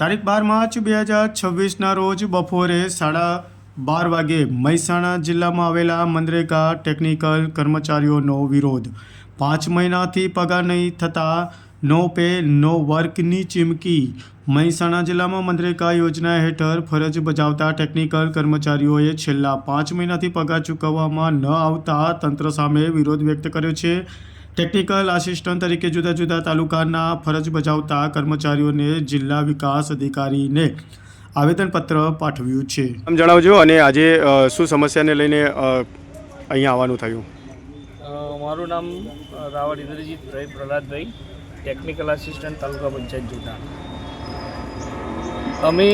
તારીખ 12 માર્ચ 2026ના રોજ બપોરે 12:30 વાગે મહેસાણા જિલ્લામાં આવેલા મનરેગા ટેકનિકલ કર્મચારીઓનો વિરોધ 5 મહિનાથી પગાર નહીં થતા નો પે નો વર્કની ચીમકી। મહેસાણા જિલ્લામાં મનરેગા યોજના હેઠળ ફરજ બજાવતા ટેકનિકલ કર્મચારીઓએ છેલ્લા 5 મહિનાથી પગાર ચૂકવવામાં ન આવતા તંત્ર સામે વિરોધ વ્યક્ત કર્યો છે। ટેકનિકલ આસિસ્ટન્ટ તરીકે જુદા જુદા તાલુકાના ફરજ બજાવતા કર્મચારીઓને જિલ્લા વિકાસ અધિકારીને આવેદનપત્ર પાઠવ્યું છે। આમ જણાવજો અને આજે શું સમસ્યાને લઈને અહીંયા આવવાનું થયું? મારું નામ રાવળ ઇન્દ્રજીતભાઈ પ્રહલાદભાઈ, ટેકનિકલ આસિસ્ટન્ટ તાલુકા પંચાયત જૂના। અમે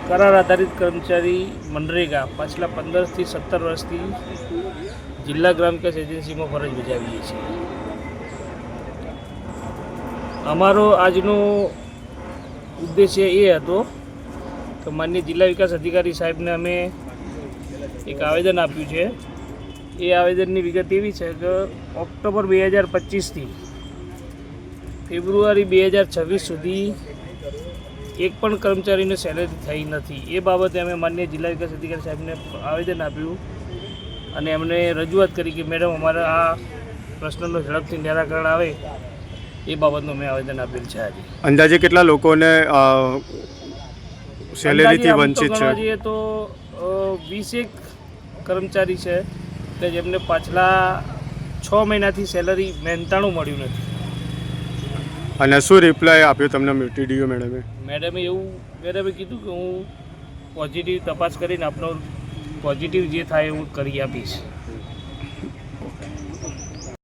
કરાર આધારિત કર્મચારી મનરેગા પાછલા 15 થી 17 વર્ષથી જિલ્લા ગ્રામ વિકાસ એજન્સીમાં ફરજ બજાવીએ છીએ। અમારો આજનો ઉદ્દેશ્ય એ હતો કે માનનીય જિલ્લા વિકાસ અધિકારી સાહેબને અમે એક આવેદન આપ્યું છે। એ આવેદનની વિગત એવી છે કે ઓક્ટોબર 2025થી ફેબ્રુઆરી 2026 સુધી એક પણ કર્મચારીને સેલેરી થઈ નથી। એ બાબતે અમે માનનીય જિલ્લા વિકાસ અધિકારી સાહેબને આવેદન આપ્યું અને એમને રજૂઆત કરી કે મેડમ અમારા આ પ્રશ્નનો ઝડપથી નિરાકરણ આવે એ બાબતનું મેં આવેદન આપેલ છે। આજે અંદાજે કેટલા લોકોને સેલેરીથી વંચિત છે? જોઈએ તો 20 કર્મચારી છે કે જેમને પાછલા 6 મહિનાથી સેલરી મહેનતાણું મળ્યું નથી। અને શું રિપ્લાય આપ્યો તમને ટીડીઓ મેડમે? મેડમે કીધું કે હું પોઝિટિવ તપાસ કરીને આપનો પોઝિટિવ જે થાય એવું કરી આપીશ।